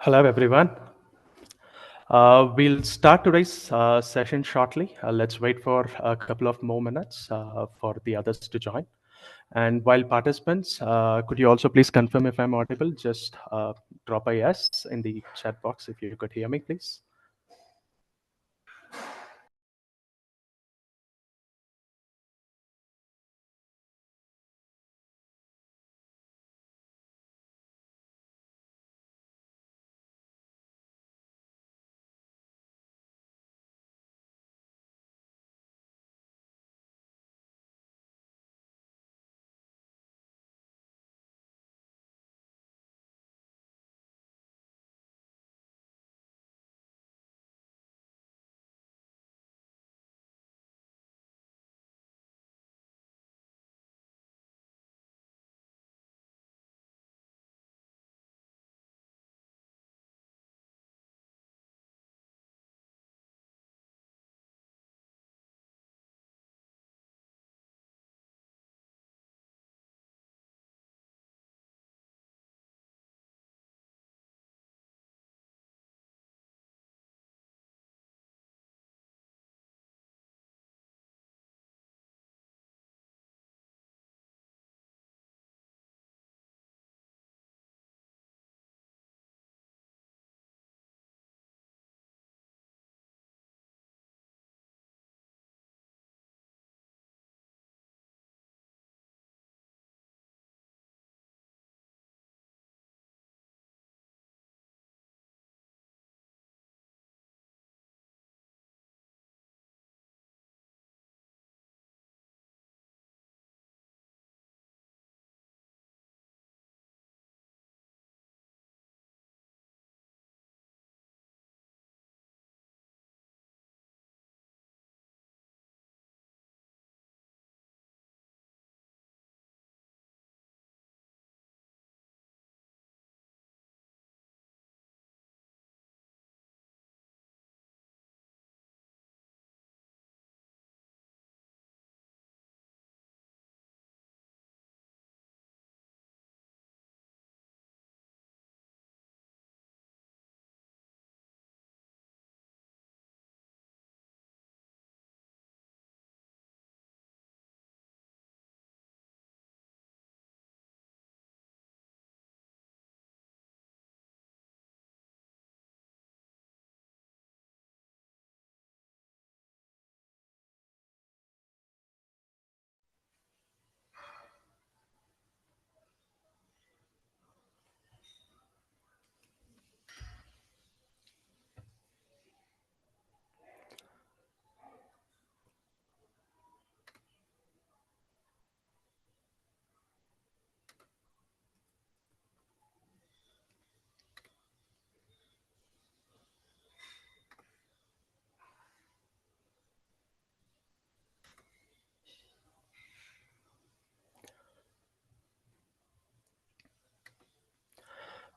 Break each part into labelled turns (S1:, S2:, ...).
S1: Hello, everyone. We'll start today's session shortly. Let's wait for a couple of more minutes for the others to join. And while participants, could you also please confirm if I'm audible? Just drop a yes in the chat box if you could hear me, please.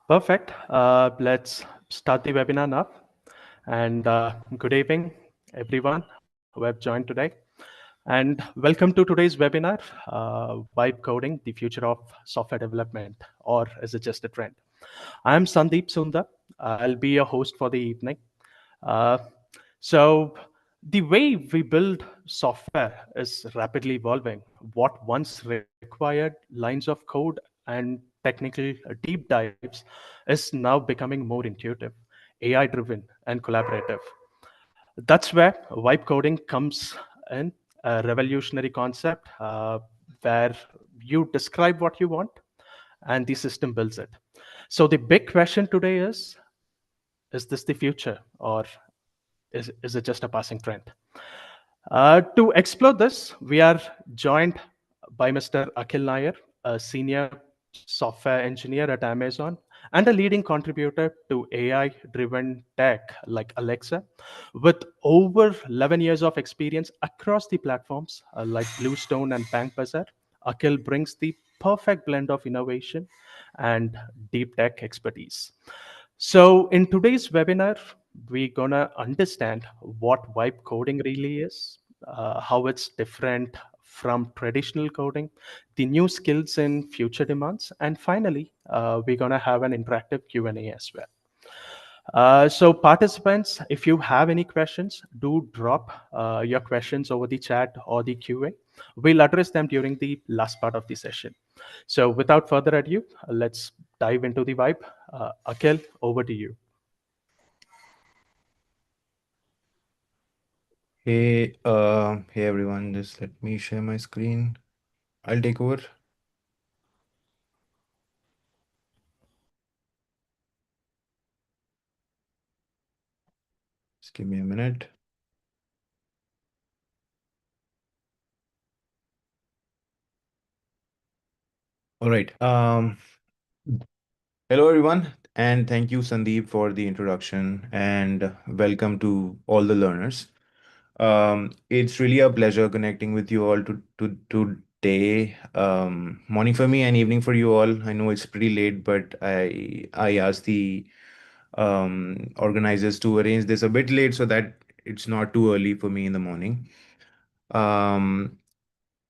S1: Perfect. Let's start the webinar now. And good evening, everyone who have joined today. And welcome to today's webinar, Vibe Coding, the Future of Software Development, or is it just a trend? I'm Sandeep Sundar. I'll be your host for the evening. Uh, so the way we build software is rapidly evolving. What once required lines of code and technical deep dives is now becoming more intuitive, AI driven, and collaborative. That's where vibe coding comes in, a revolutionary concept where you describe what you want and the system builds it. So the big question today is this the future or is it just a passing trend? To explore this, we are joined by Mr. Akhil Nair, a senior software engineer at Amazon and a leading contributor to AI driven tech like Alexa, with over 11 years of experience across the platforms like Bluestone and Bank Bazaar. Akhil brings the perfect blend of innovation and deep tech expertise. So, in today's webinar, we're gonna understand what vibe coding really is, how it's different from traditional coding, the new skills in future demands, and finally, we're gonna have an interactive Q&A as well. So, participants, if you have any questions, do drop your questions over the chat or the QA. We'll address them during the last part of the session. So, without further ado, let's dive into the vibe. Akhil, over to you.
S2: Hey everyone, just let me share my screen. I'll take over. Just give me a minute. All right. Hello everyone, and thank you, Sandeep, for the introduction, and welcome to all the learners. It's really a pleasure connecting with you all today. Morning for me and evening for you all. I know it's pretty late, but I asked the organizers to arrange this a bit late so that it's not too early for me in the morning. Um,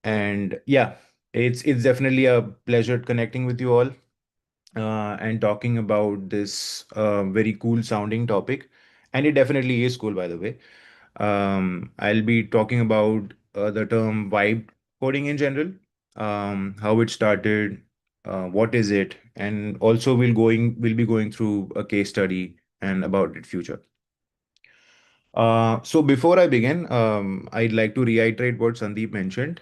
S2: and yeah, it's definitely a pleasure connecting with you all and talking about this very cool sounding topic. And it definitely is cool, by the way. I'll be talking about the term vibe coding in general, how it started, what is it, and also we'll be going through a case study and about its future. So before I begin, I'd like to reiterate what Sandeep mentioned.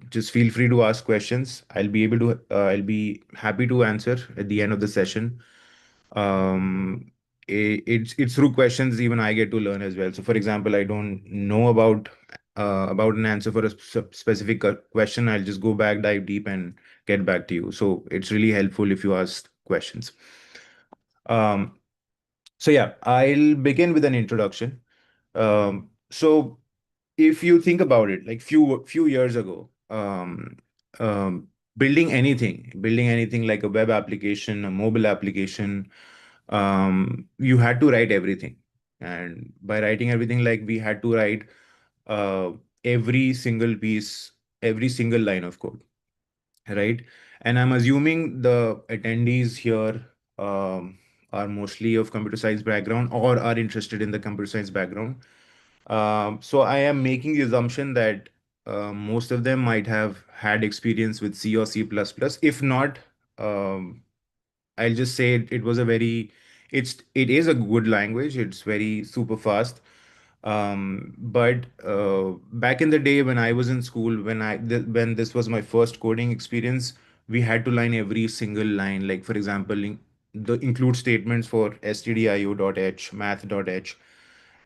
S2: Just feel free to ask questions. I'll be happy to answer at the end of the session. It's through questions even I get to learn as well. So, for example, I don't know about an answer for a specific question. I'll just go back, dive deep, and get back to you. So it's really helpful if you ask questions. Um, so yeah, I'll begin with an introduction. So if you think about it, like few years ago, um, building anything like a web application, a mobile application, you had to write everything. And by writing everything, like we had to write uh, every single piece, every single line of code, right? And I'm assuming the attendees here are mostly of computer science background or are interested in the computer science background. So I am making the assumption that most of them might have had experience with C or C++. If not, um, I'll just say it was a very it is a good language. It's very super fast. But back in the day when I was in school, when this was my first coding experience, we had to line every single line. Like for example, the include statements for stdio.h, math.h,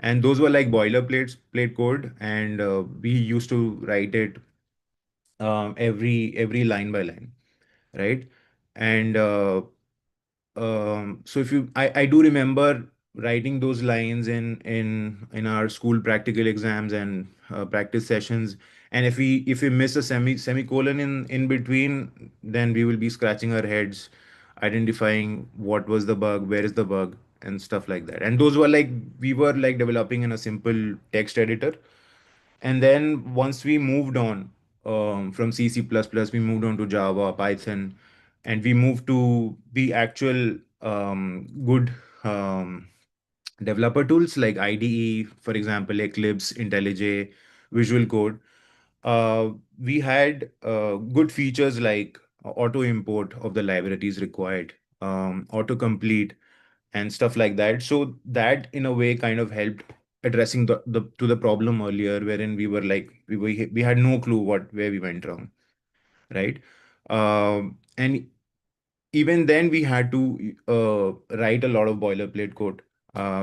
S2: and those were like plate code, and we used to write it every line by line, right? And so if you I do remember writing those lines in our school practical exams and practice sessions. And if we miss a semicolon in between, then we will be scratching our heads identifying what was the bug, where is the bug, and stuff like that. And those were like we were like developing in a simple text editor. And then once we moved on from C, C++, we moved on to Java, Python, and we moved to the actual good developer tools like IDE, for example, Eclipse, IntelliJ, Visual Code. We had good features like auto import of the libraries required, auto complete, and stuff like that. So that in a way kind of helped addressing the problem earlier, wherein we were like we had no clue what where we went wrong, right? And even then we had to write a lot of boilerplate code.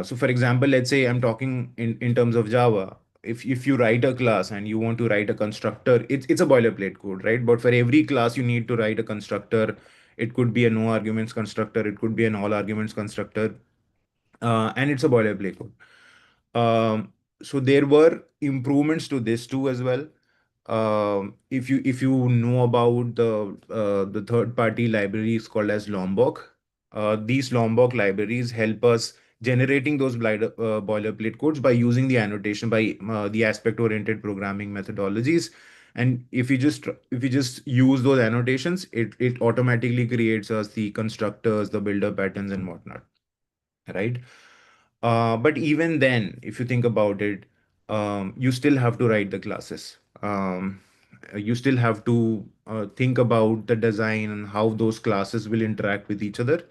S2: So for example, let's say I'm talking in terms of Java. If you write a class and you want to write a constructor, it's a boilerplate code, right? But for every class you need to write a constructor. It could be a no arguments constructor, it could be an all arguments constructor, and it's a boilerplate code. So there were improvements to this too as well. If you know about the third party libraries called as Lombok, these Lombok libraries help us generating those boilerplate codes by using the annotation by the aspect oriented programming methodologies. And if you just use those annotations, it automatically creates us the constructors, the builder patterns, and whatnot, right? But even then, if you think about it, you still have to write the classes. You still have to think about the design and how those classes will interact with each other.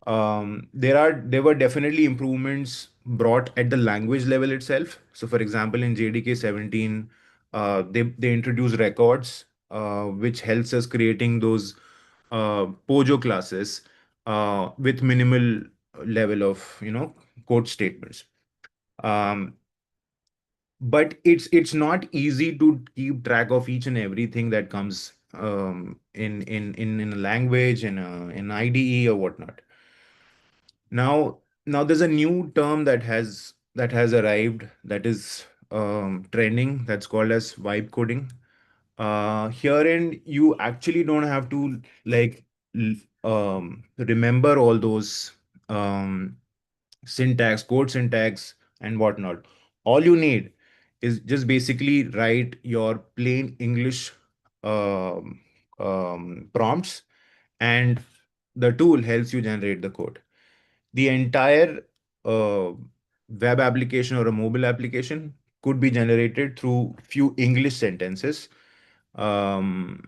S2: There were definitely improvements brought at the language level itself. So, for example, in JDK 17, they introduce records, which helps us creating those Pojo classes with minimal level of code statements. Um, but it's not easy to keep track of each and everything that comes in a language, in IDE or whatnot. Now there's a new term that has arrived, that is trending, that's called as vibe coding. Herein you actually don't have to like remember all those um, code syntax and whatnot. All you need is just basically write your plain English um, prompts, and the tool helps you generate the code. The entire uh, web application or a mobile application could be generated through few English sentences. Um,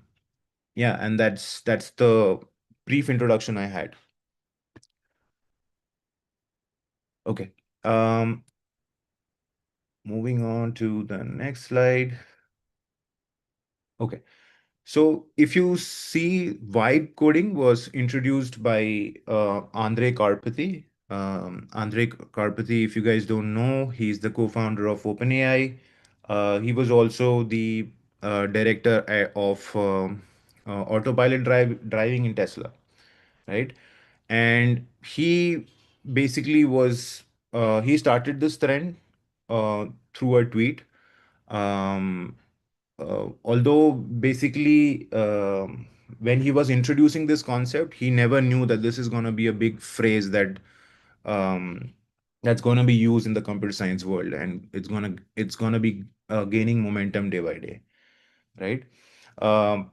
S2: yeah, and that's the brief introduction I had. Okay. Um, Moving on to the next slide. Okay. So if you see, vibe coding was introduced by Andre Karpathy. Andre Karpathy, if you guys don't know, he's the co-founder of OpenAI. He was also the director of autopilot driving in Tesla, right? And he basically he started this trend through a tweet. Um, Although basically when he was introducing this concept, he never knew that this is going to be a big phrase um, that's going to be used in the computer science world, and it's going to be gaining momentum day by day, right?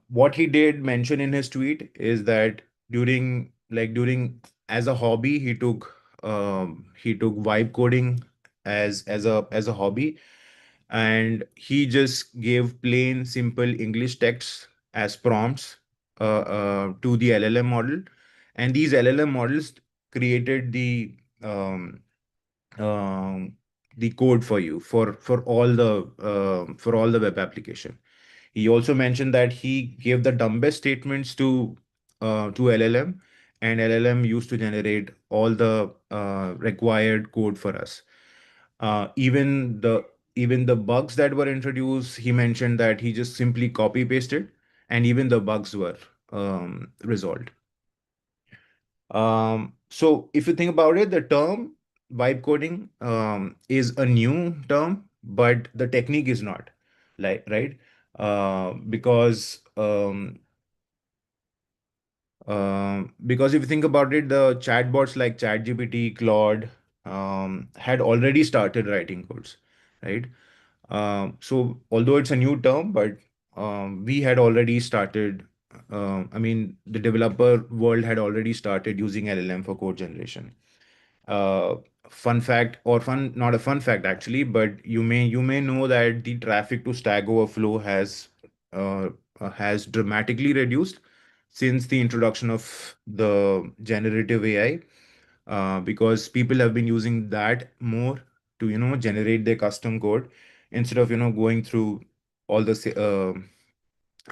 S2: What he did mention in his tweet is that during as a hobby, he took vibe coding as a hobby, and he just gave plain simple English texts as prompts to the LLM model, and these LLM models created um, um, the code for you for all the web application. He also mentioned that he gave the dumbest statements to LLM, and LLM used to generate all the required code for us. Even the bugs that were introduced, he mentioned that he just simply copy pasted, and even the bugs were resolved. So if you think about it, the term vibe coding is a new term, but the technique is not, like, right? Because if you think about it, the chatbots like ChatGPT, Claude had already started writing codes, right? So although it's a new term, but we had already started. I mean, the developer world had already started using LLM for code generation. Uh, Fun fact, or fun, not a fun fact actually, but you may know that the traffic to Stack Overflow has dramatically reduced since the introduction of the generative AI, because people have been using that more to generate their custom code, instead of going through all the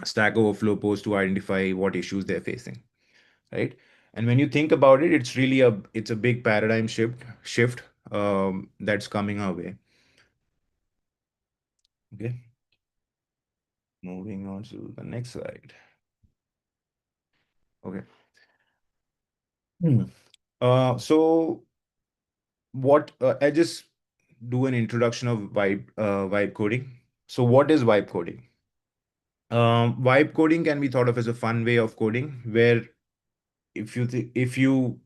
S2: Stack Overflow posts to identify what issues they're facing, right? And when you think about it, it's a big paradigm shift that's coming our way. Okay, moving on to the next slide. Okay. Hmm. So what I just do an introduction of vibe coding. So what is vibe coding? Vibe coding can be thought of as a fun way of coding, where if you th- if you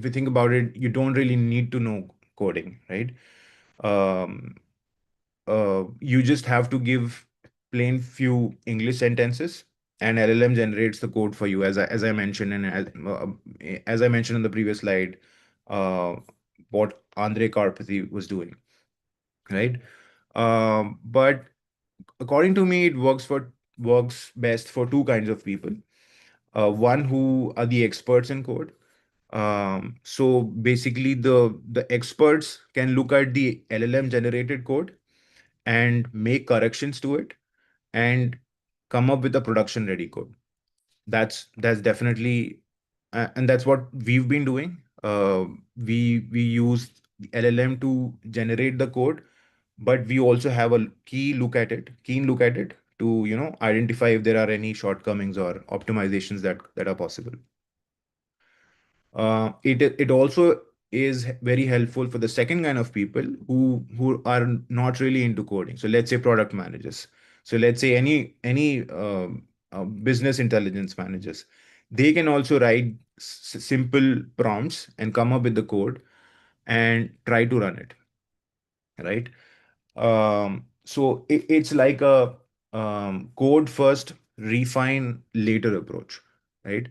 S2: think about it, you don't really need to know coding, right? Um, you just have to give plain few English sentences, and LLM generates the code for you, as I mentioned, and as I mentioned in the previous slide. uh, what Andre Karpathy was doing, right? But according to me, it works best for two kinds of people. One who are the experts in code. So basically, the experts can look at the LLM generated code and make corrections to it and come up with a production ready code. That's definitely and that's what we've been doing. We use LLM to generate the code, but we also have a keen look at it to identify if there are any shortcomings or optimizations that are possible. It also is very helpful for the second kind of people who are not really into coding. So let's say product managers. So let's say any business intelligence managers. They can also write simple prompts and come up with the code and try to run it, right? So it's like a code first, refine later approach, right?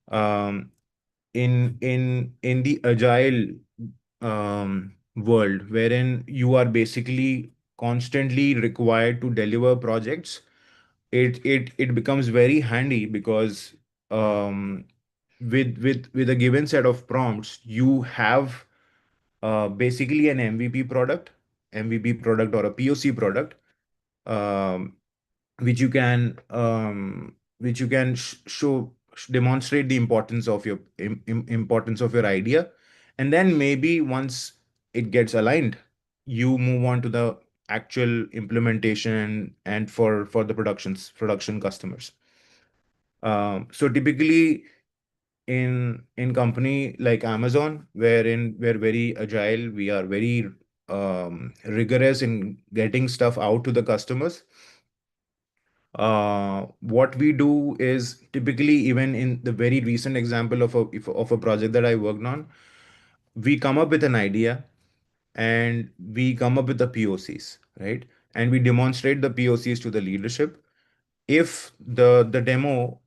S2: Um, in the agile world, wherein you are basically constantly required to deliver projects, it becomes very handy because um, with a given set of prompts, you have basically an MVP product or a POC product, um, which you can demonstrate the importance of your importance of your idea, and then maybe once it gets aligned, you move on to the actual implementation and for the production customers. So typically in company like Amazon, wherein we're very agile, we are very rigorous in getting stuff out to the customers. What we do is typically, even in the very recent example of a project that I worked on, we come up with an idea and we come up with the POCs, right? And we demonstrate the POCs to the leadership. If the demo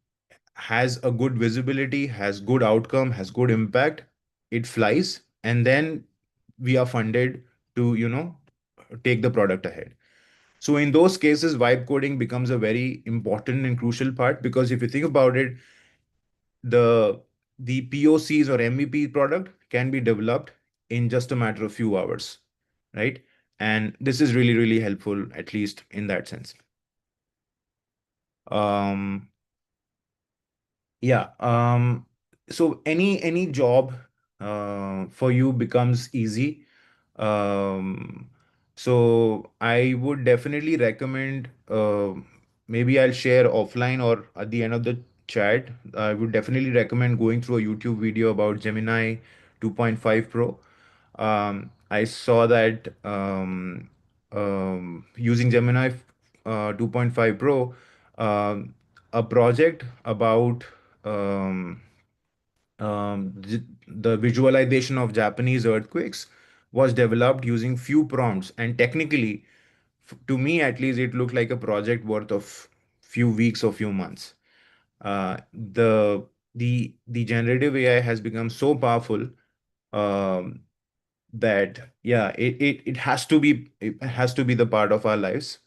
S2: has a good visibility, has good outcome, has good impact, it flies, and then we are funded to take the product ahead. So in those cases, vibe coding becomes a very important and crucial part, because if you think about it, the the POCs or MVP product can be developed in just a matter of few hours, right? And this is really, really helpful, at least in that sense. Um, yeah. So any job for you becomes easy. Um, so I would definitely recommend, maybe I'll share offline or at the end of the chat. I would definitely recommend going through a YouTube video about Gemini 2.5 Pro. I saw that using Gemini 2.5 Pro, a project about um, the visualization of Japanese earthquakes was developed using few prompts, and technically, to me at least, it looked like a project worth of few weeks or few months. The generative AI has become so powerful, um, that yeah, it has to be the part of our lives.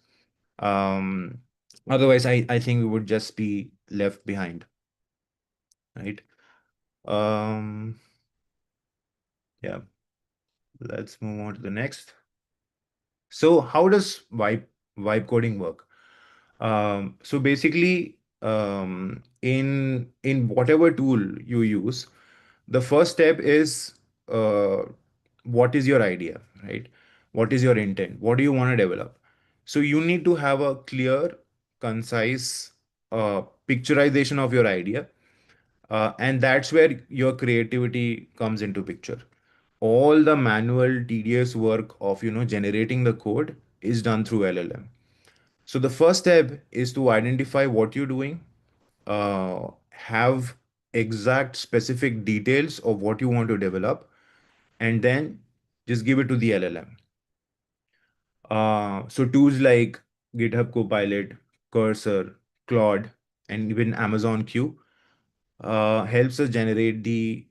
S2: Um, Otherwise, I think we would just be left behind, right? Um, yeah. Let's move on to the next. So, how does vibe coding work? So basically, in whatever tool you use, the first step is, uh, what is your idea, right? What is your intent? What do you want to develop? So you need to have a clear, concise picturization of your idea, and that's where your creativity comes into picture. All the manual tedious work of generating the code is done through LLM. So the first step is to identify what you're doing, have exact specific details of what you want to develop, and then just give it to the LLM. So tools like GitHub Copilot, Cursor, Claude, and even Amazon Q helps us generate the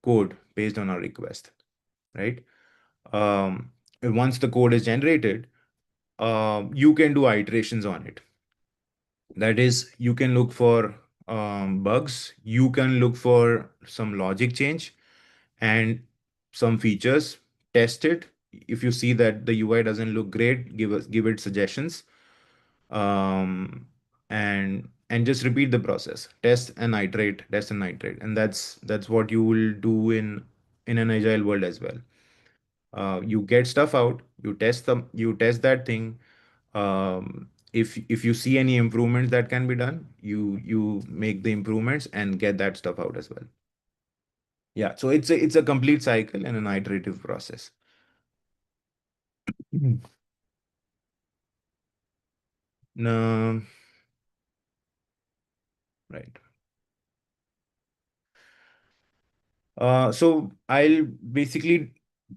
S2: code based on our request, right? Once the code is generated, you can do iterations on it. That is, you can look for bugs, you can look for some logic change and some features, test it. If you see that the UI doesn't look great, give it suggestions, um, and just repeat the process. Test and iterate, and that's what you will do in an agile world as well. You get stuff out, you test that thing. If you see any improvements that can be done, you make the improvements and get that stuff out as well. Yeah, so it's a complete cycle and an iterative process. Mhm. No, right. So I'll basically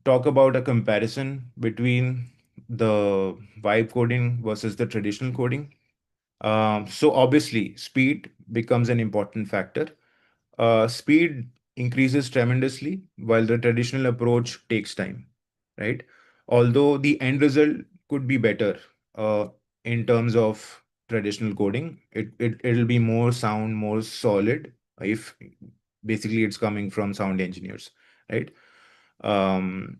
S2: talk about a comparison between the vibe coding versus the traditional coding. So obviously, speed becomes an important factor. Speed increases tremendously while the traditional approach takes time, right? Although the end result could be better uh, in terms of traditional coding, it'll be more sound, more solid if basically it's coming from sound engineers, right? Um,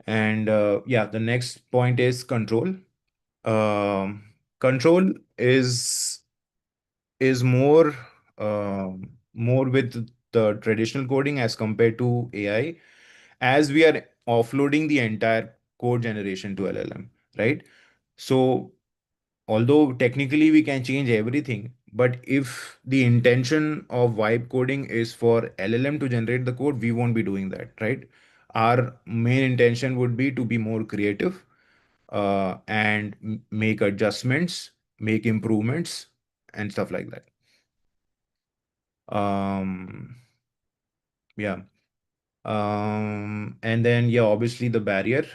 S2: and yeah, the next point is control. Control is more with the traditional coding as compared to AI, as we are offloading the entire code generation to LLM, right? So although technically we can change everything, but if the intention of vibe coding is for LLM to generate the code, we won't be doing that, right? Our main intention would be to be more creative, and make adjustments, make improvements, and stuff like that. Um, yeah. And then yeah, obviously the barrier.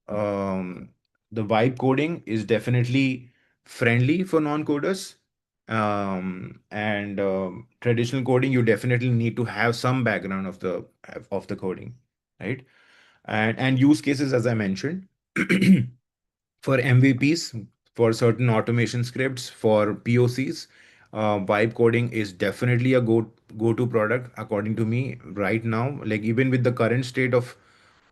S2: Um, the vibe coding is definitely friendly for non-coders. And traditional coding, you definitely need to have some background of the coding, right? And use cases, as I mentioned. For MVPs, for certain automation scripts, for POCs, vibe coding is definitely a go-to product according to me right now. Like even with the current state of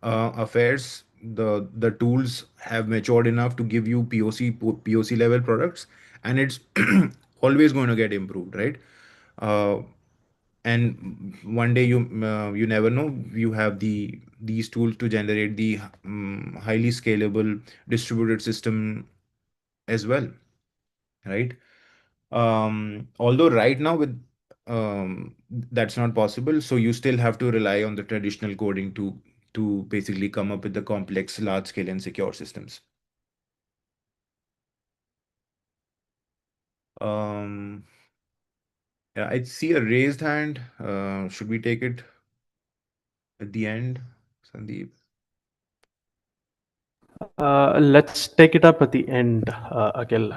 S2: affairs, the tools have matured enough to give you POC level products, and it's always going to get improved, right? Uh, and one day you never know, you have these tools to generate the highly scalable distributed system as well, right? Although right now with that's not possible, so you still have to rely on the traditional coding to basically come up with the complex, large scale and secure systems. um yeah, I see a raised hand. Should we take it at the end, Sandeep?
S1: Let's take it up at the end, Akhil.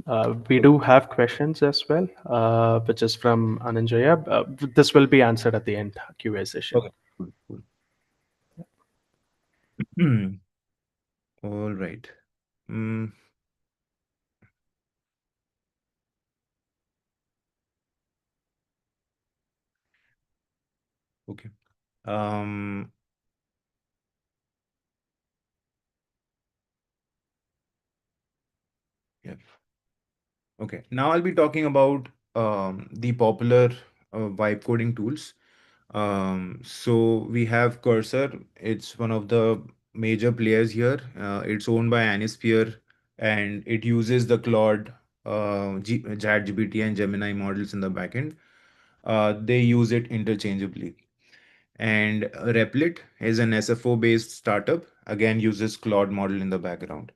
S1: We
S2: Okay.
S1: do have questions as well, which is from Ananjaya. This will be answered at the end QA session.
S2: Okay. Cool, cool. All right. Mm, okay. Um, yeah. Okay. Now I'll be talking about the popular vibe coding tools. So we have Cursor. It's one of the major players here. It's owned by Anisphere, and it uses the Claude, ChatGPT, and Gemini models in the backend. They use it interchangeably. And Replit is an SFO based startup, again uses Claude model in the background.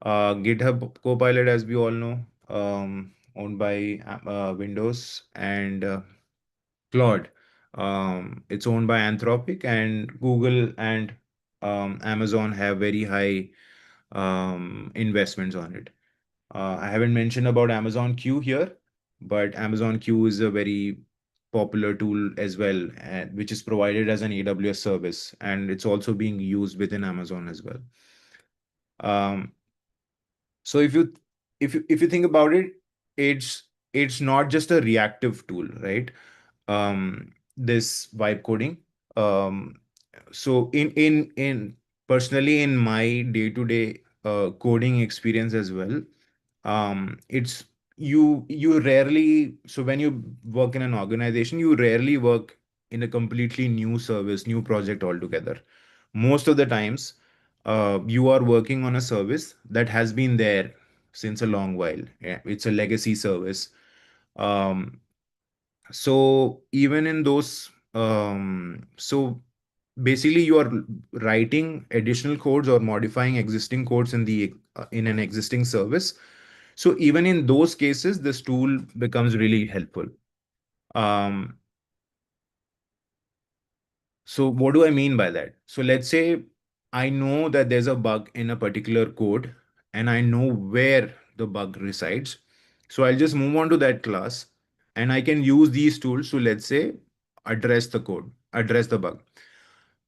S2: GitHub Copilot, as we all know, owned by Windows, and Claude, it's owned by Anthropic, and Google and Amazon have very high investments on it. I haven't mentioned about Amazon Q here, but Amazon Q is a very popular tool as well, which is provided as an AWS service, and it's also being used within Amazon as well. Um, so if you think about it, it's not just a reactive tool, right? This vibe coding. Um, so in personally in my day-to-day coding experience as well, it's you rarely, so when you work in an organization, you rarely work in a completely new service, new project altogether. Most of the times, you are working on a service that has been there since a long while. Yeah, it's a legacy service. Um, so even in those, so basically you are writing additional codes or modifying existing codes in an existing service. So even in those cases, this tool becomes really helpful. Um, so what do I mean by that? So let's say I know that there's a bug in a particular code and I know where the bug resides. So I'll just move on to that class and I can use these tools to, let's say, address the bug.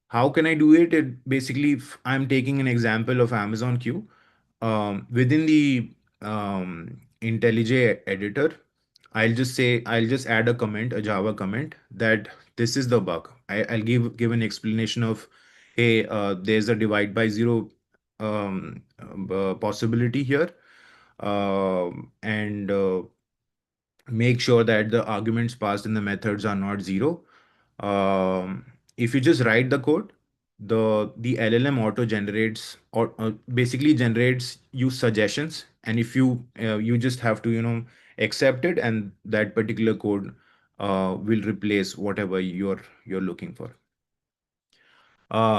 S2: How can I do it? It basically, if I'm taking an example of Amazon Q. Within the IntelliJ editor, I'll just add a comment, a Java comment that this is the bug. I'll give an explanation of, hey, there's a divide by zero possibility here, and make sure that the arguments passed in the methods are not zero. If you just write the code, the LLM auto generates or basically generates you suggestions, and if you just have to accept it, and that particular code will replace whatever you're looking for.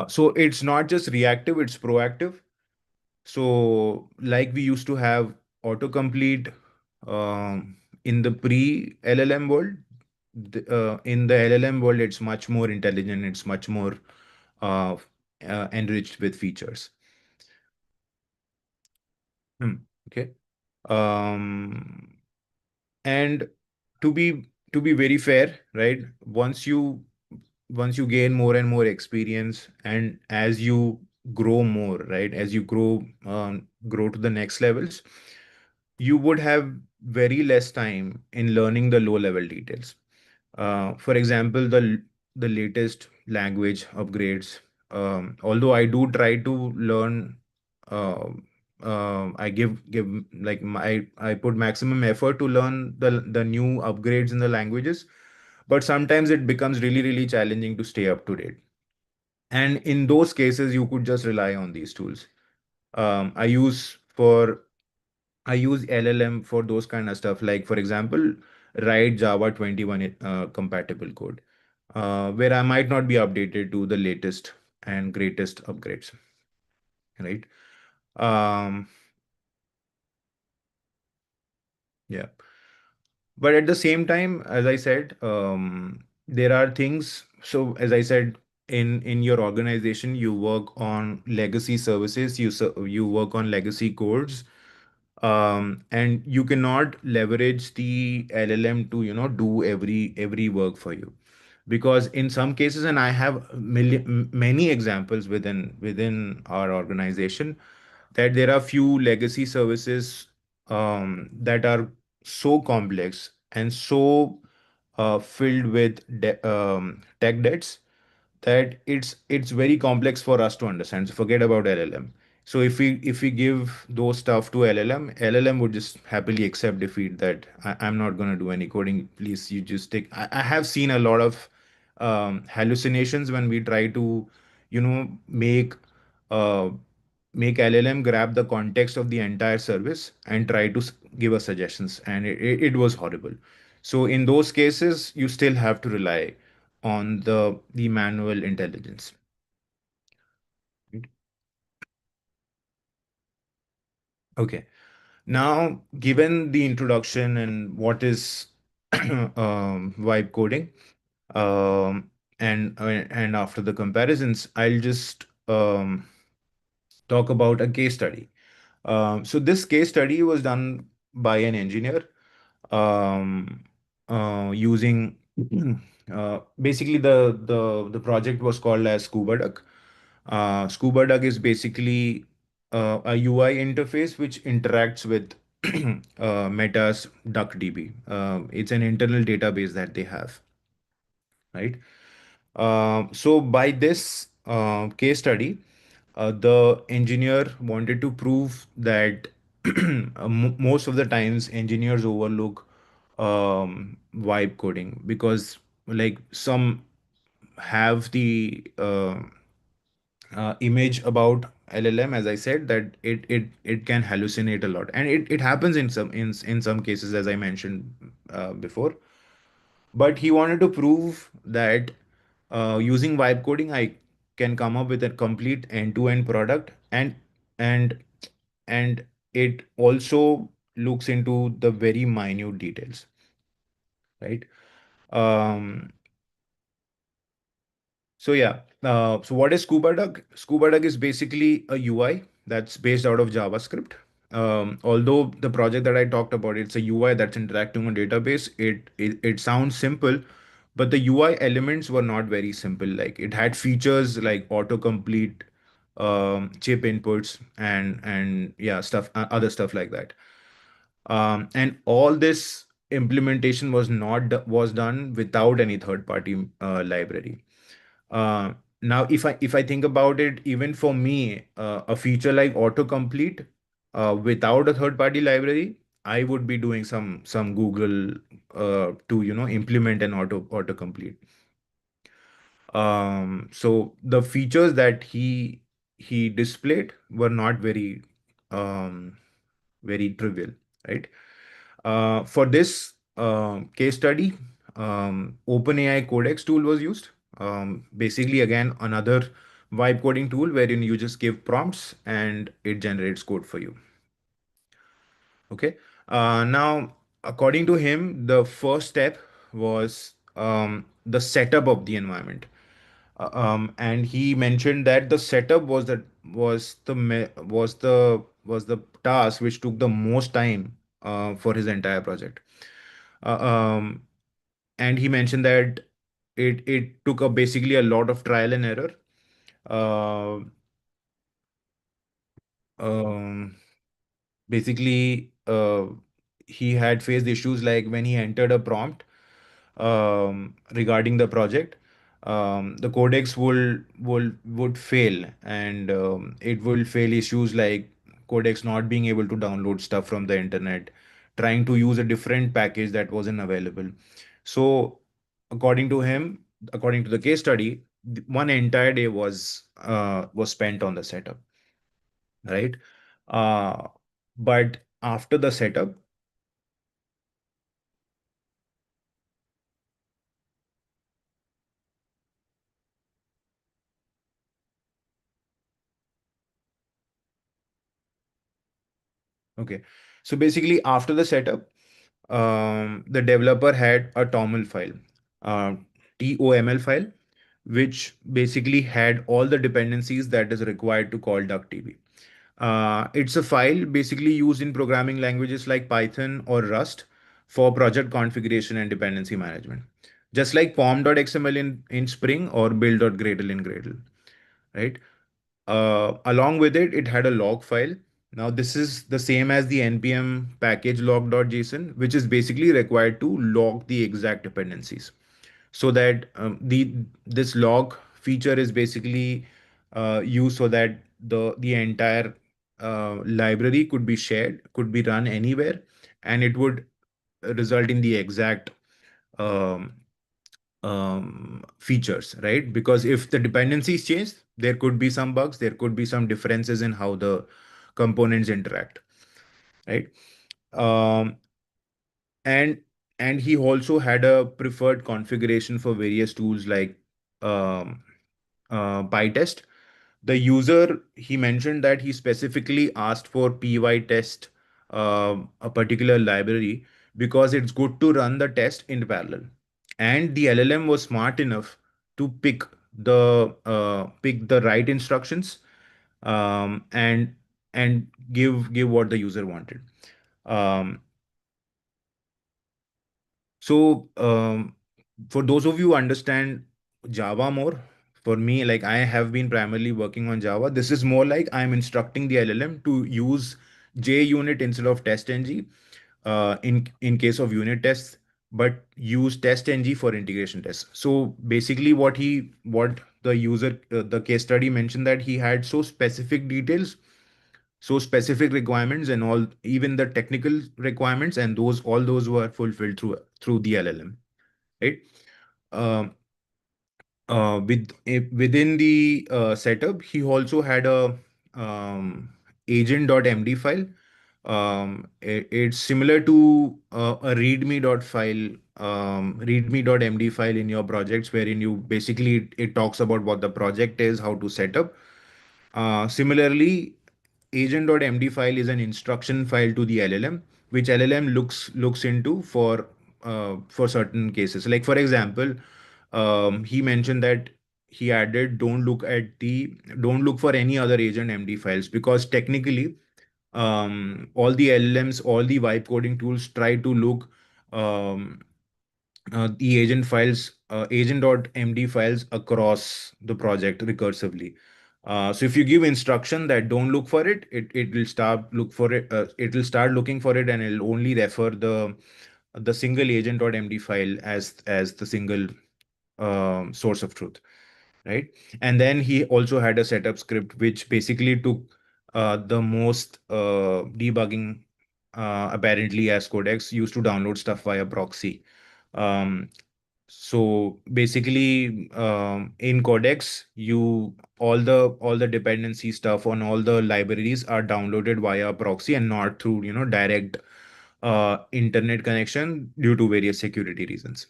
S2: So it's not just reactive, it's proactive. So, like we used to have autocomplete in the pre-LLM world, in the LLM world, it's much more intelligent, it's much more uh, enriched with features. Hmm. Okay. Um, and to be very fair, right? Once you gain more and more experience, and as you grow more, right, as you grow to the next levels, you would have very less time in learning the low level details. For example, the latest language upgrades. Although I do try to learn, uh, I give like I put maximum effort to learn the new upgrades in the languages, but sometimes it becomes really challenging to stay up to date. And in those cases, you could just rely on these tools. Um, I use for I use LLM for those kind of stuff. Like, for example, write Java 21 compatible code, where I might not be updated to the latest and greatest upgrades, right? Um, yeah. But at the same time, as I said, there are things. So, as I said, in your organization, you work on legacy services, you work on legacy codes, and you cannot leverage the LLM to do every work for you, because in some cases, and I have many examples within our organization, that there are few legacy services that are so complex and so filled with tech debts that it's very complex for us to understand. So forget about LLM. So if we give those stuff to LLM would just happily accept defeat, that I'm not going to do any coding. Please, you just take. I have seen a lot of hallucinations when we try to, make uh, LLM grab the context of the entire service and try to give us suggestions, and it was horrible. So in those cases, you still have to rely on the manual intelligence. Right? Okay. Now, given the introduction and what is vibe coding, and after the comparisons, I'll just talk about a case study. So this case study was done by an engineer, um, using Basically, the project was called as ScubaDuck. ScubaDuck is basically a UI interface which interacts with Meta's DuckDB. It's an internal database that they have, right? So by this case study, the engineer wanted to prove that most of the times engineers overlook vibe coding because like some have the image about LLM, as I said, that it can hallucinate a lot, and it happens in some cases, as I mentioned before. But he wanted to prove that using vibe coding, I can come up with a complete end-to-end product, and and it also looks into the very minute details, right? Um, So yeah, so what is ScubaDuck? ScubaDuck is basically a UI that's based out of JavaScript. Although the project that I talked about, it's a UI that's interacting on database. It sounds simple, but the UI elements were not very simple. Like it had features like autocomplete, chip inputs, and yeah, stuff, other stuff like that. And all this implementation was done without any third party library. uh, Now, if I think about it, even for me, a feature like autocomplete without a third-party library, I would be doing some Google to implement an autocomplete. So the features that he displayed were not um, very trivial, right? For this case study, OpenAI Codex tool was used. Basically, again, another vibe coding tool wherein you just give prompts and it generates code for you. Okay. Now, according to him, the first step was the setup of the environment. And he mentioned that the setup was the task which took the most time for his entire project. Uh, um, and he mentioned that it took basically a lot of trial and error. Uh, um, Basically, he had faced issues like when he entered a prompt regarding the project, the codex would fail, and it will fail issues like codex not being able to download stuff from the internet, trying to use a different package that wasn't available. So, according to him, according to the case study, one entire day was spent on the setup, right? Uh, but after the setup, okay. So basically, after the setup, the developer had a TOML file, uh, TOML file, which basically had all the dependencies that is required to call DuckDB. It's a file basically used in programming languages like Python or Rust for project configuration and dependency management, just like pom.xml in Spring or build.gradle in Gradle, right? Along with it, it had a log file. Now, this is the same as the npm package log.json, which is basically required to log the exact dependencies. So that the this log feature is basically used so that the entire library could be shared, could be run anywhere, and it would result in the exact um, features, right? Because if the dependencies change, there could be some bugs, there could be some differences in how the components interact, right? Um, and and he also had a preferred configuration for various tools like um, PyTest. The user, he mentioned that he specifically asked for PyTest, a particular library, because it's good to run the test in parallel. And the LLM was smart enough to pick the right instructions, and give what the user wanted. Um, so For those of you who understand Java more, for me, like I have been primarily working on Java. This is more like I'm instructing the LLM to use JUnit instead of TestNG in case of unit tests, but use TestNG for integration tests. So basically, what the user the case study mentioned, that he had so specific details, so specific requirements, and all, even the technical requirements, and those were fulfilled through the LLM, right? Um, within the setup, he also had a agent.md file. It's similar to a readme.md file in your projects, wherein you basically it talks about what the project is, how to set up. Similarly, agent.md file is an instruction file to the LLM, which LLM looks into for certain cases. Like for example, he mentioned that he added don't look for any other agent MD files, because technically all the LLMs, all the vibe coding tools try to look um, the agent.md files across the project recursively. So if you give instruction that don't look for it, it will it will start looking for it, and it'll only refer the single agent.md file as the single source of truth, right? And then he also had a setup script which basically took the most debugging, apparently, as codecs used to download stuff via proxy. Um, so basically, in codecs, you all the dependency stuff on all the libraries are downloaded via proxy and not through direct internet connection due to various security reasons.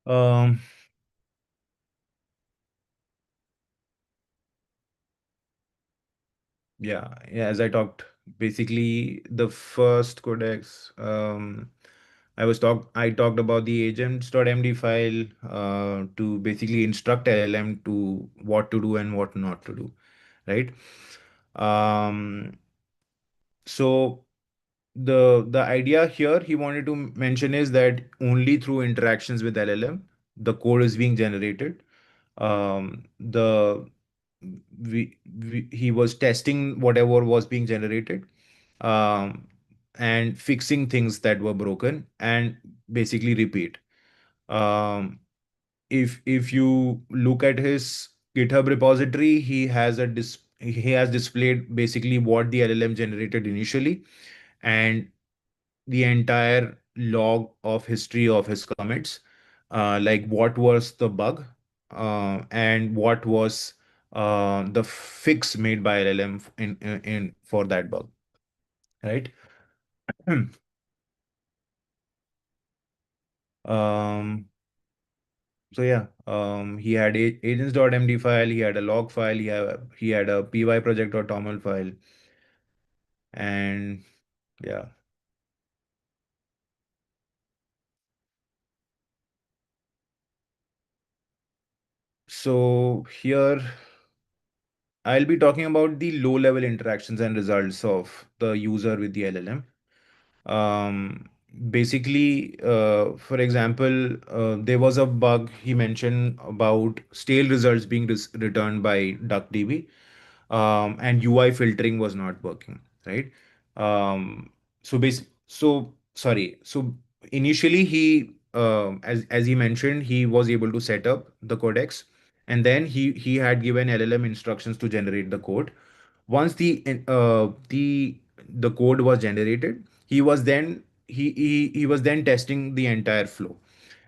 S2: um, yeah, as I talked, basically the first codex, I talked about the agents.md file to basically instruct LLM to what to do and what not to do, right? Um, so the idea here he wanted to mention is that only through interactions with LLM the code is being generated. The he was testing whatever was being generated, um, and fixing things that were broken, and basically repeat. Um, if you look at his GitHub repository, he has displayed basically what the LLM generated initially, and the entire log of history of his commits, like what was the bug, and what was the fix made by LLM in for that bug, right? um, so yeah, he had agents.md file, he had a log file, he had a pyproject.toml file, and yeah. So here I'll be talking about the low level interactions and results of the user with the LLM. Um, Basically, for example, there was a bug he mentioned about stale results being returned by DuckDB, and UI filtering was not working, right? So sorry. So initially, as he mentioned, he was able to set up the codecs, and then he had given LLM instructions to generate the code. Once the code was generated, he was then testing the entire flow.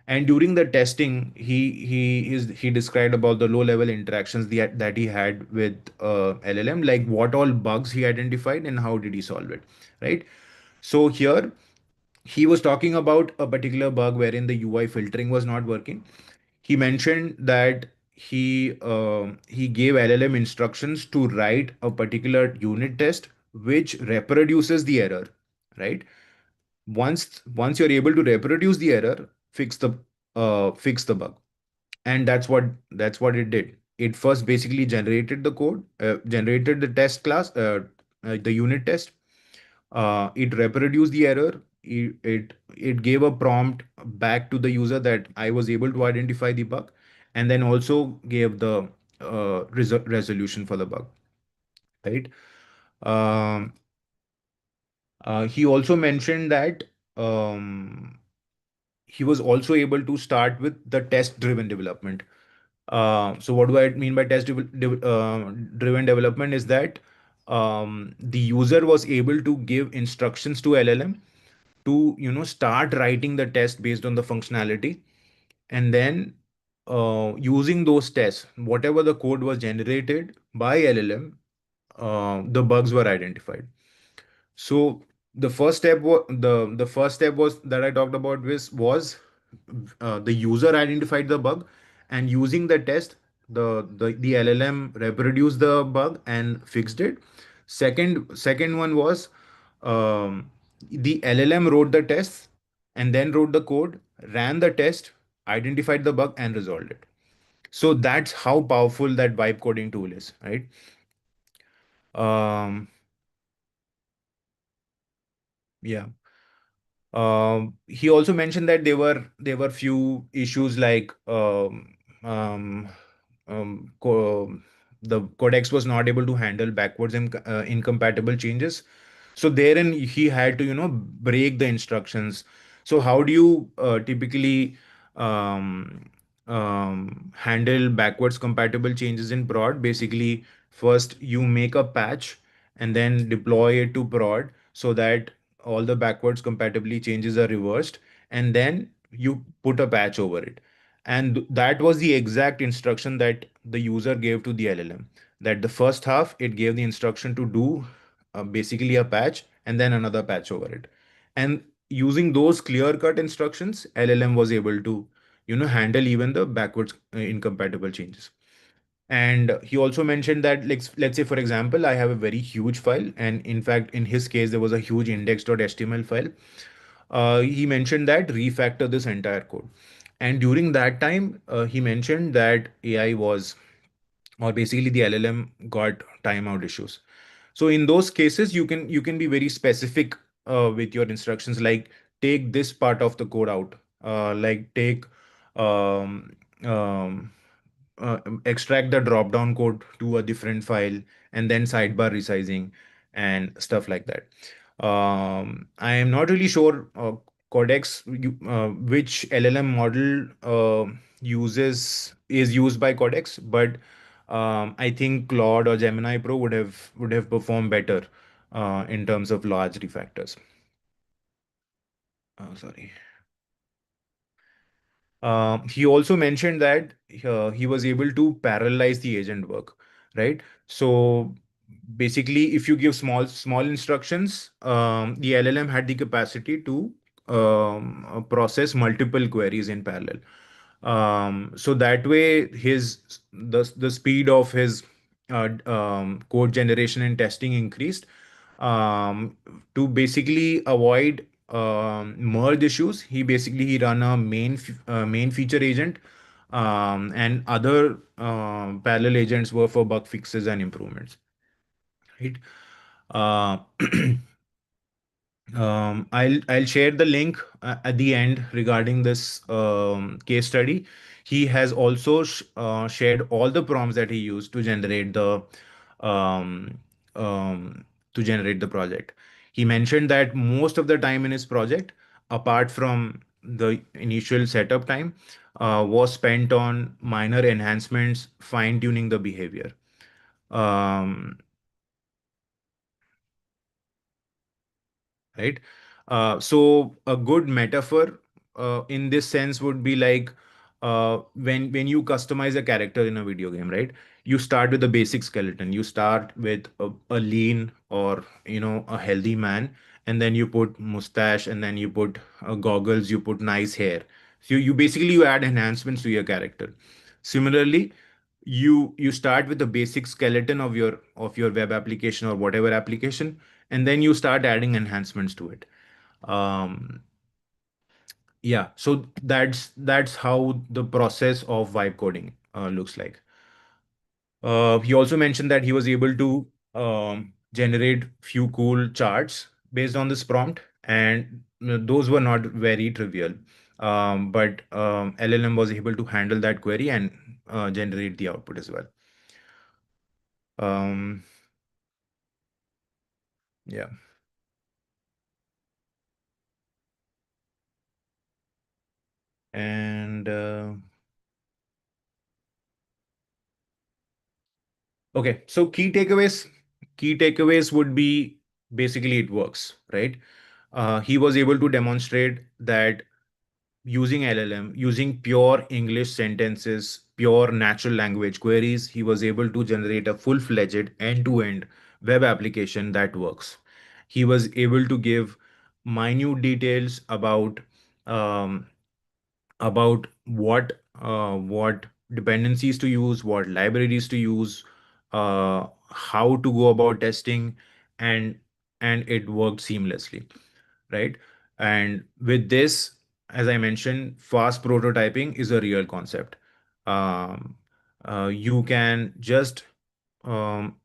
S2: And during the testing, he described about the low level interactions that he had with LLM, like what all bugs he identified and how did he solve it, right? So here he was talking about a particular bug wherein the UI filtering was not working. He mentioned that he gave LLM instructions to write a particular unit test which reproduces the error, right? Once you're able to reproduce the error, fix the bug. And that's what it did. It first basically generated the code, generated the test class, the unit test. It reproduced the error. It gave a prompt back to the user that I was able to identify the bug, and then also gave the resolution for the bug, right? Um, he also mentioned that um, he was also able to start with the test-driven development. So what do I mean by driven development is that the user was able to give instructions to LLM to start writing the test based on the functionality, and then using those tests, whatever the code was generated by LLM, the bugs were identified. So the first step was that I talked about was the user identified the bug, and using the test, the LLM reproduced the bug and fixed it. Second one was um, the LLM wrote the test and then wrote the code, ran the test, identified the bug and resolved it. So that's how powerful that vibe coding tool is, right? Um, yeah. He also mentioned that there were few issues like um, the codex was not able to handle backwards and incompatible changes. So therein he had to break the instructions. So how do you typically um, handle backwards compatible changes in prod? Basically, first you make a patch and then deploy it to prod so that all the backwards compatibility changes are reversed, and then you put a patch over it. And that was the exact instruction that the user gave to the LLM. That the first half it gave the instruction to do basically a patch and then another patch over it. And using those clear cut instructions, LLM was able to handle even the backwards incompatible changes. And he also mentioned that, like, let's say, for example, I have a very huge file, and in fact, in his case, there was a huge index.html file. He mentioned that refactor this entire code. And during that time, he mentioned that AI was, or basically the LLM got timeout issues. So in those cases, you can be very specific with your instructions, like take this part of the code out, like take um, um, extract the drop down code to a different file, and then sidebar resizing and stuff like that. I am not really sure Codex which LLM model uses is used by Codex, but I think Claude or Gemini Pro would have performed better in terms of large refactors. Sorry. He also mentioned that he was able to parallelize the agent work, right? So basically, if you give small instructions, the LLM had the capacity to process multiple queries in parallel. So that way, the speed of his code generation and testing increased, to basically avoid merge issues. He run a main feature agent, and other parallel agents were for bug fixes and improvements, right? uh, I'll share the link at the end regarding this case study. He has also shared all the prompts that he used um, to generate the project. He mentioned that most of the time in his project, apart from the initial setup time, was spent on minor enhancements, fine tuning the behavior. Um, right? So a good metaphor in this sense would be like when you customize a character in a video game, right? You start with the basic skeleton. You start with a lean or a healthy man, and then you put mustache, and then you put goggles, you put nice hair. So you basically you add enhancements to your character. Similarly, you start with the basic skeleton of your web application or whatever application, and then you start adding enhancements to it. um yeah, so that's how the process of vibe coding looks like. He also mentioned that he was able to generate few cool charts based on this prompt, and those were not very trivial. But LLM was able to handle that query and generate the output as well. Um, yeah. And okay, so key takeaways would be basically it works, right? He was able to demonstrate that using LLM, using pure English sentences, pure natural language queries, he was able to generate a full-fledged end-to-end web application that works. He was able to give minute details um, about what dependencies to use, what libraries to use, how to go about testing, and it worked seamlessly, right? And with this, as I mentioned, fast prototyping is a real concept. Um, you can just um,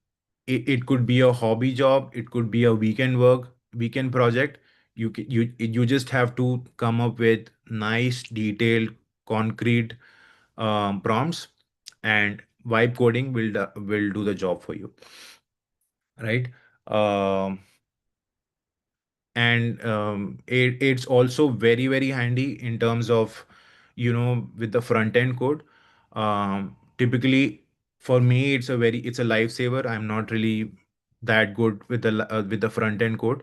S2: it could be a hobby job, it could be a weekend project. You just have to come up with nice, detailed, concrete prompts, and vibe coding will do the job for you, right? Um, and it's also very, very handy in terms of, with the front end code. Typically, for me, it's a lifesaver. I'm not really that good with the front end code.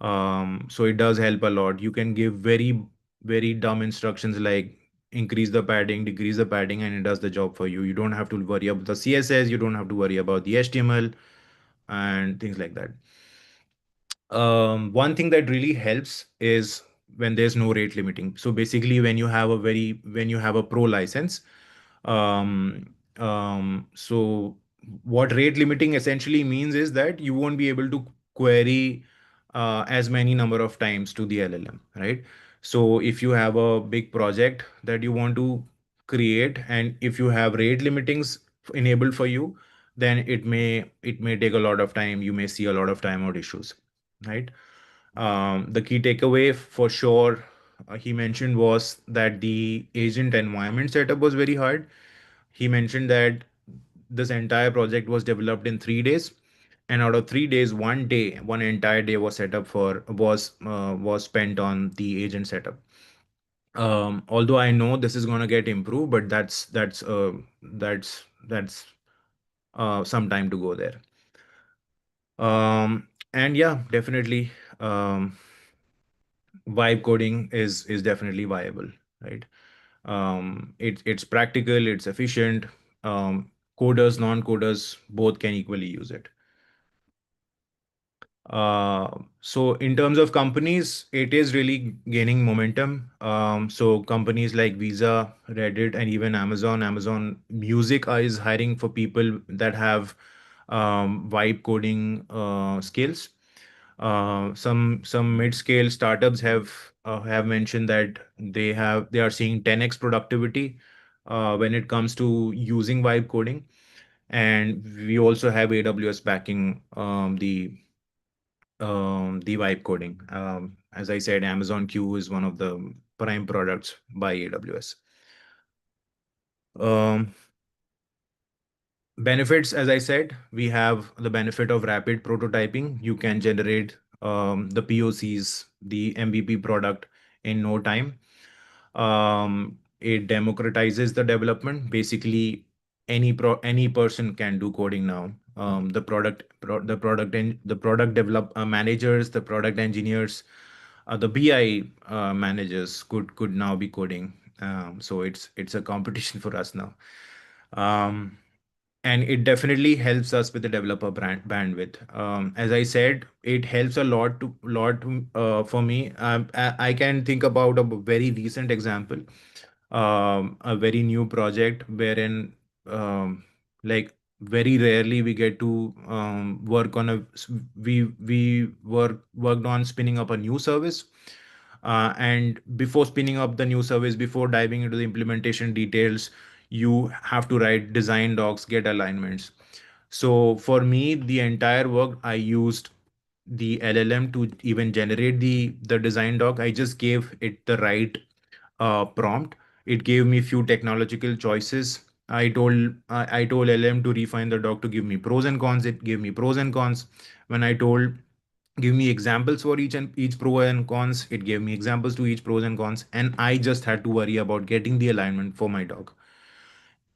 S2: So it does help a lot. You can give very, very dumb instructions like increase the padding, decrease the padding, and it does the job for you. You don't have to worry about the CSS, you don't have to worry about the HTML and things like that. One thing that really helps is when there's no rate limiting. So basically, when you have a pro license, so what rate limiting essentially means is that you won't be able to query as many number of times to the LLM, right? So if you have a big project that you want to create, and if you have rate limitings enabled for you, then it may take a lot of time. You may see a lot of timeout issues, right? The key takeaway for sure he mentioned was that the agent environment setup was very hard. He mentioned that this entire project was developed in 3 days, and out of 3 days, one entire day was set up for was spent on the agent setup. Although I know this is gonna get improved, but that's some time to go there. And yeah, definitely. Vibe coding is definitely viable, right? It's practical, it's efficient. Coders, non-coders both can equally use it. So in terms of companies, it is really gaining momentum. So companies like Visa, Reddit, and even Amazon Music is hiring for people that have vibe coding skills. Some mid-scale startups have mentioned that they are seeing 10x productivity when it comes to using vibe coding, and we also have AWS backing the vibe coding. As I said, Amazon Q is one of the prime products by AWS. Um, Benefits, as I said, we have the benefit of rapid prototyping. You can generate the POCs, the MVP product in no time. It democratizes the development. Basically, any person can do coding now. The product develop managers, the product engineers, the BI managers could now be coding. So it's a competition for us now. Um, and it definitely helps us with the developer bandwidth. As I said, it helps a lot for me. I can think about a very recent example, a very new project wherein like very rarely we get to work on a we worked on spinning up a new service, and before spinning up the new service, before diving into the implementation details, you have to write design docs, get alignments. So for me, the entire work I used the LLM to even generate the design doc. I just gave it the right prompt. It gave me few technological choices. I told LM to refine the doc to give me pros and cons. It gave me pros and cons. When I told give me examples for each pro and cons, it gave me examples to each pros and cons, and I just had to worry about getting the alignment for my doc.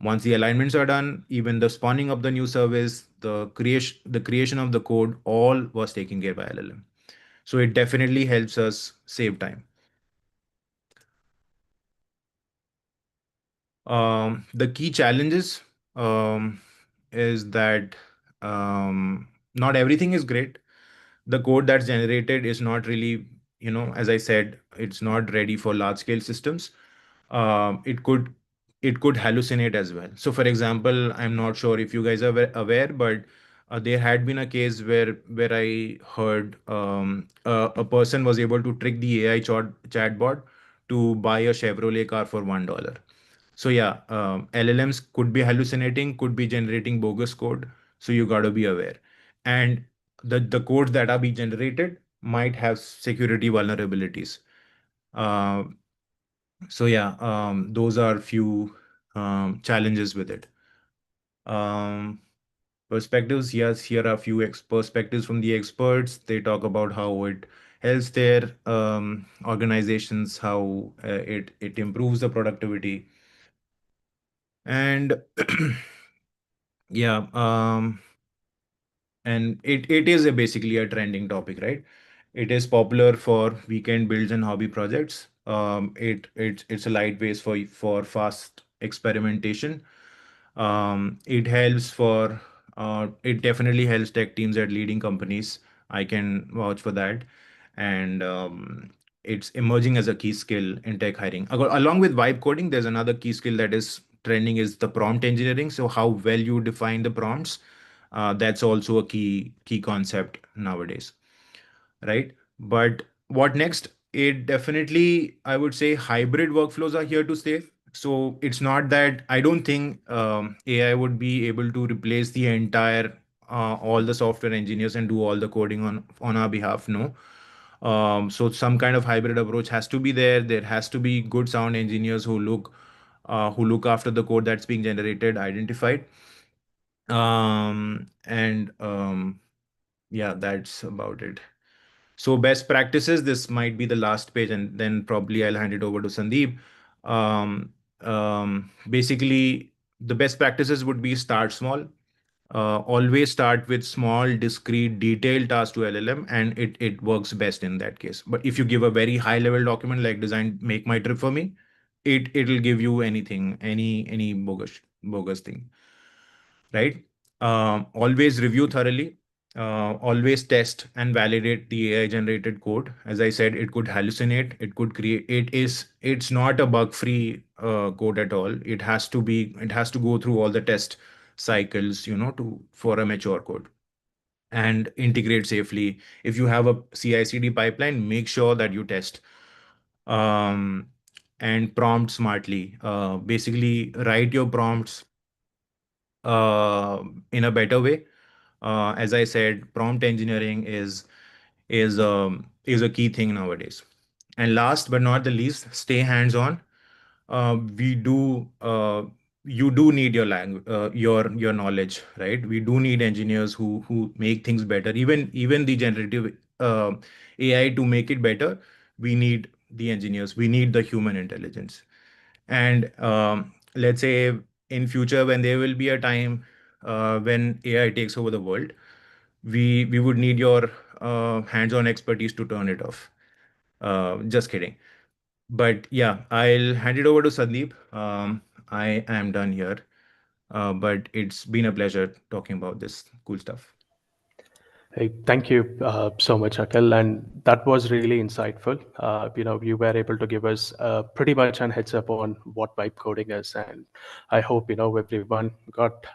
S2: Once the alignments are done, even the spawning of the new service, the creation of the code, all was taken care by LLM. So it definitely helps us save time. The key challenges is that not everything is great. The code that's generated is not really, as I said, it's not ready for large scale systems. Um, it could it could hallucinate as well. So for example, I'm not sure if you guys are aware, but there had been a case where I heard a person was able to trick the AI chatbot to buy a Chevrolet car for $1. So yeah, LLMs could be hallucinating, could be generating bogus code. So you got to be aware. And the codes that are being generated might have security vulnerabilities. Uh, so yeah, those are few challenges with it. Um, Perspectives, yes, here are a few perspectives from the experts. They talk about how it helps their organizations, how it improves the productivity, and yeah, and it is basically a trending topic, right? It is popular for weekend builds and hobby projects. It's a lightweight for fast experimentation. It helps for it definitely helps tech teams at leading companies. I can vouch for that. And it's emerging as a key skill in tech hiring. Along with vibe coding, there's another key skill that is trending is the prompt engineering. So how well you define the prompts, that's also a key concept nowadays, right? But what next? It definitely, I would say, hybrid workflows are here to stay. So it's not that I don't think AI would be able to replace the entire all the software engineers and do all the coding on our behalf. No. So some kind of hybrid approach has to be there. There has to be good sound engineers who look after the code that's being generated, identified. And Yeah, that's about it. So best practices, this might be the last page, and then probably I'll hand it over to Sandeep. Basically, the best practices would be start small. Always start with small, discrete, detailed tasks to LLM, and it works best in that case. But if you give a very high level document like design make my trip for me, it'll give you anything, any bogus thing, right? Always review thoroughly. Always test and validate the AI generated code. As I said, it could hallucinate. It could create. It's not a bug free code at all. It has to be. It has to go through all the test cycles, to for a mature code and integrate safely. If you have a CI/CD pipeline, make sure that you test um, and prompt smartly. Basically, write your prompts uh, in a better way. As I said, prompt engineering is a key thing nowadays. And last but not the least, stay hands-on. We do You do need your language, your knowledge, right? We do need engineers who make things better. Even the generative AI to make it better, we need the engineers. We need the human intelligence. And let's say in future when there will be a time when AI takes over the world, we would need your hands-on expertise to turn it off. Just kidding. But yeah, I'll hand it over to Sandeep. I am done here. But it's been a pleasure talking about this cool stuff.
S1: Hey, thank you so much, Akhil, and that was really insightful. You were able to give us pretty much an heads up on what vibe coding is, and I hope everyone got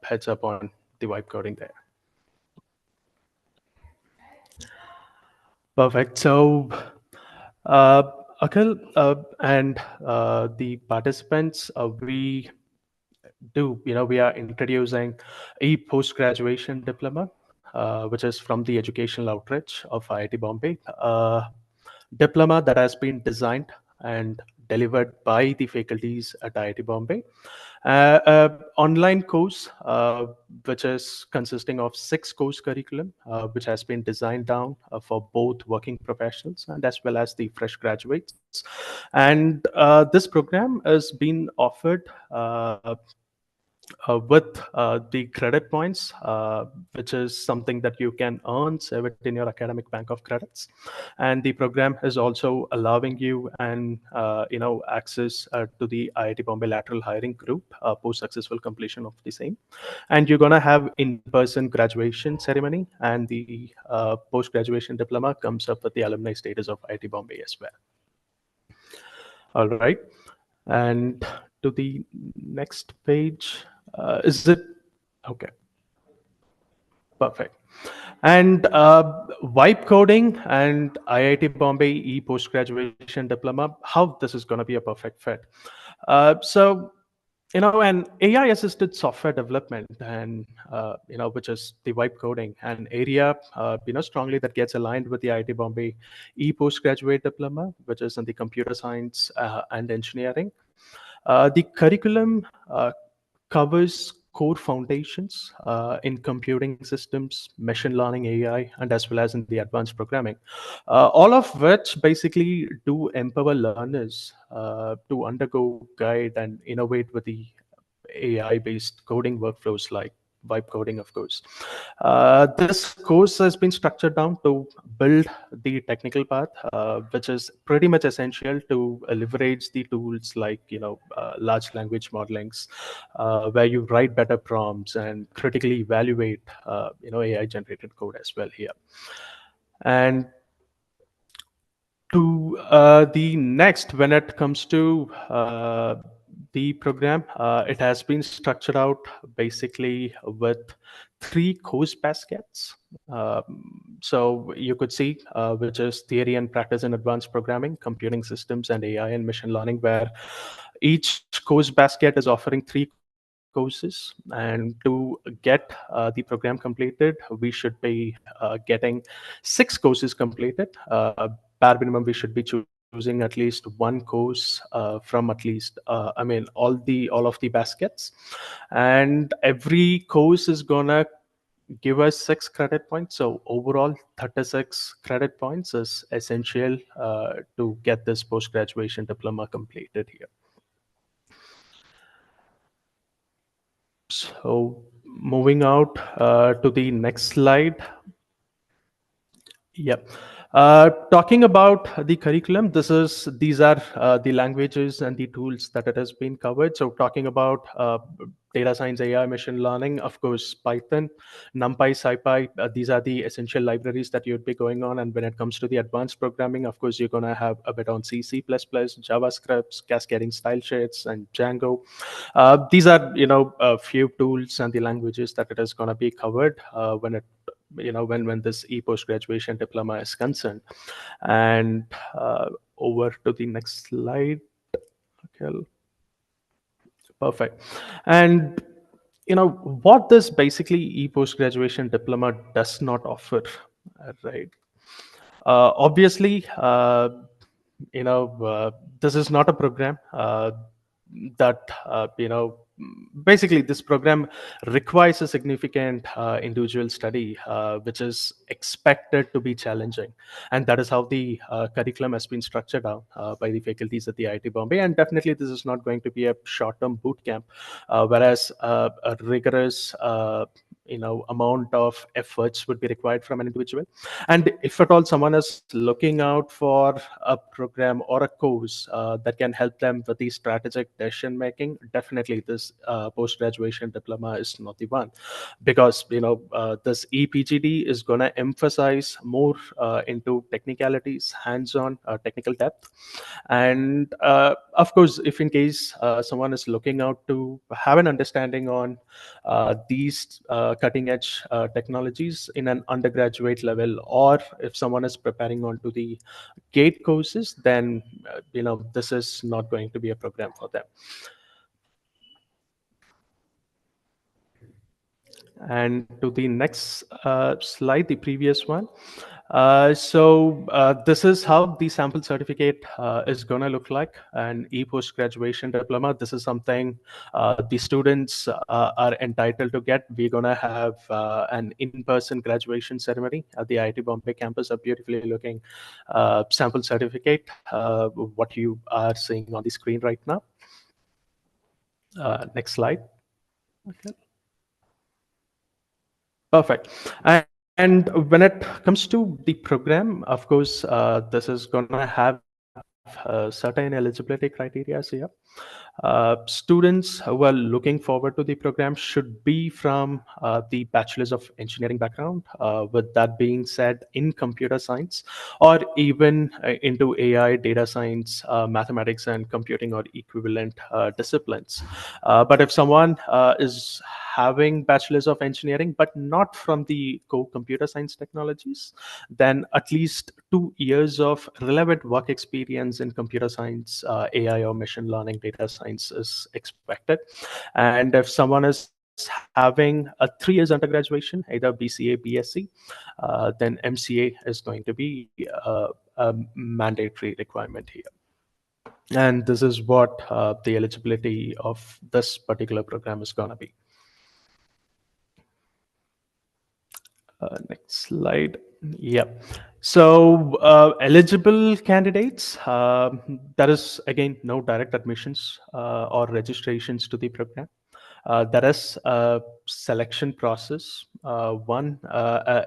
S1: heads up on the vibe coding there. Perfect. So, uh, Akhil and the participants, we are introducing a post-graduation diploma. which is from the Educational Outreach of IIT Bombay. Diploma that has been designed and delivered by the faculties at IIT Bombay. Online course, which is consisting of 6 course curriculum, which has been designed down for both working professionals and as well as the fresh graduates. And this program is being offered with the credit points, which is something that you can earn, save it in your academic bank of credits. And the program is also allowing you and access to the IIT Bombay lateral hiring group post successful completion of the same. And you're gonna have in-person graduation ceremony, and the post-graduation diploma comes up with the alumni status of IIT Bombay as well. All right, and to the next page. Is it okay? Perfect. And vibe coding and IIT Bombay post graduation diploma, how this is going to be a perfect fit. So, an AI assisted software development and, which is the vibe coding, an area, strongly that gets aligned with the IIT Bombay postgraduate diploma, which is in the computer science and engineering. The curriculum covers core foundations in computing systems, machine learning, AI, and as well as in the advanced programming, all of which basically do empower learners to undergo, guide, and innovate with the AI-based coding workflows like vibe coding, of course. This course has been structured down to build the technical path, which is pretty much essential to leverage the tools like large language modelings, where you write better prompts and critically evaluate AI-generated code as well here. And to the next, when it comes to the program, it has been structured out basically with 3 course baskets. So you could see, which is theory and practice in advanced programming, computing systems, and AI and machine learning, where each course basket is offering 3 courses. And to get the program completed, we should be getting 6 courses completed. Bare minimum, we should be choosing at least 1 course from at least all of the baskets, and every course is gonna give us 6 credit points. So overall, 36 credit points is essential to get this post graduation diploma completed here. So moving out to the next slide. Yep. Talking about the curriculum, these are the languages and the tools that it has been covered. So talking about data science, AI, machine learning, of course, Python, NumPy, SciPy, these are the essential libraries that you'd be going on. And when it comes to the advanced programming, of course, you're going to have a bit on C, C++, JavaScript, cascading style sheets, and Django. These are, a few tools and the languages that it is going to be covered when this post graduation diploma is concerned. And over to the next slide. Okay, perfect. And what this basically post graduation diploma does not offer, right? Obviously, this is not a program that basically this program requires a significant individual study, which is expected to be challenging, and that is how the curriculum has been structured out by the faculties at the IIT Bombay. And definitely this is not going to be a short-term boot camp, whereas a rigorous amount of efforts would be required from an individual. And if at all someone is looking out for a program or a course that can help them with the strategic decision making, definitely this post-graduation diploma is not the one, because this EPGD is going to emphasize more into technicalities, hands-on technical depth. And of course, if in case someone is looking out to have an understanding on these cutting edge technologies in an undergraduate level, or if someone is preparing onto the GATE courses, then this is not going to be a program for them. And to the next slide, the previous one. This is how the sample certificate is going to look like. An e-post graduation diploma. This is something the students are entitled to get. We're going to have an in-person graduation ceremony at the IIT Bombay campus. A beautifully looking sample certificate, what you are seeing on the screen right now. Next slide. Okay. Perfect. And when it comes to the program, of course, this is going to have certain eligibility criteria here. Students who are looking forward to the program should be from the Bachelor's of Engineering background. With that being said, in computer science or even into AI, data science, mathematics, and computing or equivalent disciplines. But if someone is having Bachelor's of Engineering but not from the core computer science technologies, then at least 2 years of relevant work experience in computer science, AI, or machine learning, data science is expected. And if someone is having a 3 years undergraduation, either BCA, BSc, then MCA is going to be a mandatory requirement here. And this is what the eligibility of this particular program is going to be. Next slide. Yeah. So eligible candidates, there is again no direct admissions or registrations to the program. There is a selection process, one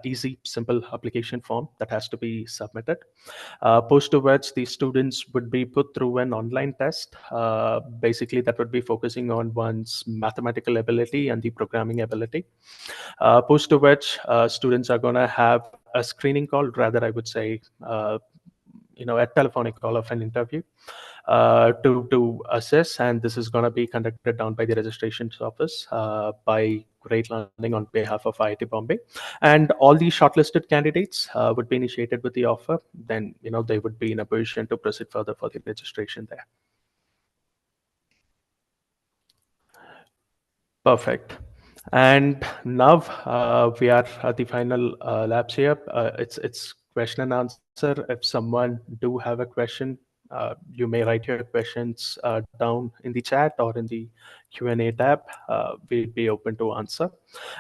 S1: easy, simple application form that has to be submitted. Post to which the students would be put through an online test. Basically, that would be focusing on one's mathematical ability and the programming ability. Post to which students are going to have a screening call, rather I would say, a telephonic call of an interview to assess, and this is going to be conducted down by the registrations office by Great Learning on behalf of IIT Bombay. And all these shortlisted candidates would be initiated with the offer. Then they would be in a position to proceed further for the registration there. Perfect. And now we are at the final labs here. It's question and answer. If someone do have a question, you may write your questions down in the chat or in the Q&A tab. We'll be open to answer.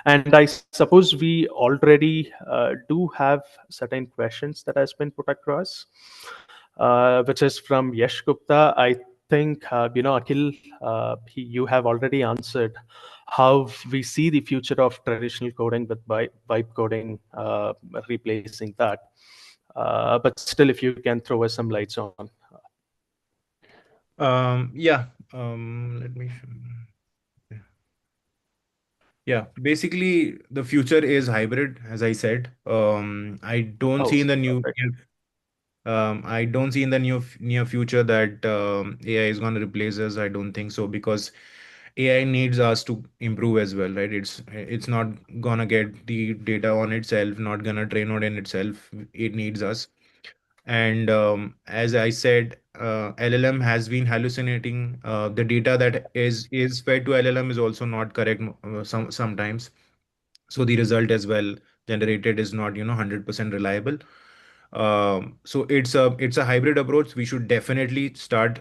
S1: And I suppose we already do have certain questions that has been put across, which is from Yash Gupta. I think, Akhil, you have already answered how we see the future of traditional coding with vibe coding replacing that. But still, if you can throw us some lights on.
S2: Yeah. Let me. Yeah, basically the future is hybrid, as I said. I don't
S1: Oh,
S2: see in the
S1: perfect.
S2: I don't see in the near future that AI is going to replace us. I don't think so, because AI needs us to improve as well, right? It's not gonna get the data on itself, not gonna train on in itself. It needs us. And as I said, LLM has been hallucinating. The data that is fed to LLM is also not correct sometimes. So the result as well generated is not 100% reliable. So it's a hybrid approach. We should definitely start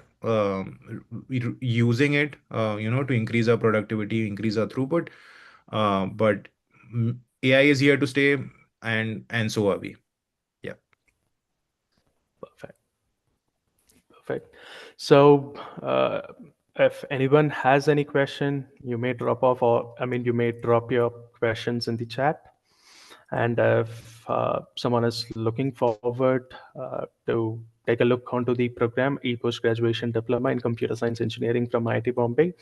S2: using it, to increase our productivity, increase our throughput. But AI is here to stay, and so are we. Yeah.
S1: Perfect. Perfect. So, if anyone has any question, you may drop off, or you may drop your questions in the chat. And if someone is looking forward to take a look onto the program, e-post-graduation diploma in computer science engineering from IIT Bombay,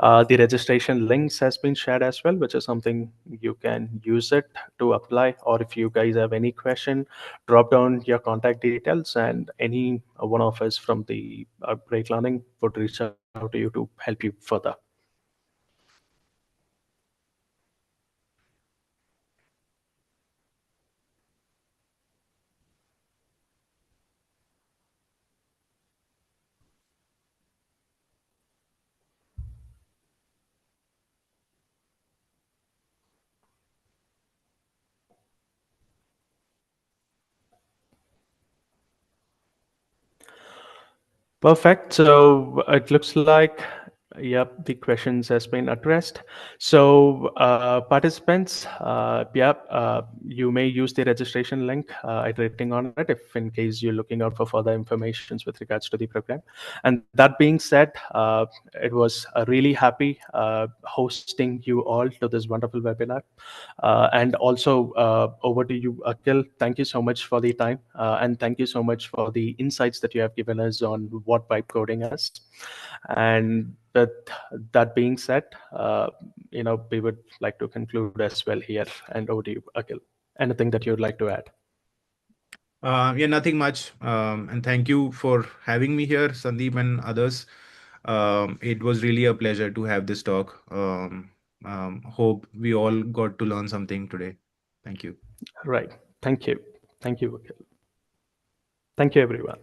S1: the registration links has been shared as well, which is something you can use it to apply. Or if you guys have any question, drop down your contact details, and any one of us from the Great Learning would reach out to you to help you further. Perfect. So it looks like, yep, the questions has been addressed. So participants, yep, you may use the registration link, iterating on it if in case you're looking out for further informations with regards to the program. And that being said, it was really happy hosting you all to this wonderful webinar. And also over to you, Akhil. Thank you so much for the time, and thank you so much for the insights that you have given us on what vibe coding is. And with that being said, we would like to conclude as well here. And over to you, Akhil. Anything that you would like to add?
S2: Yeah, nothing much. And thank you for having me here, Sandeep and others. It was really a pleasure to have this talk. Hope we all got to learn something today. Thank you.
S1: Right. Thank you. Thank you, Akhil. Thank you, everyone.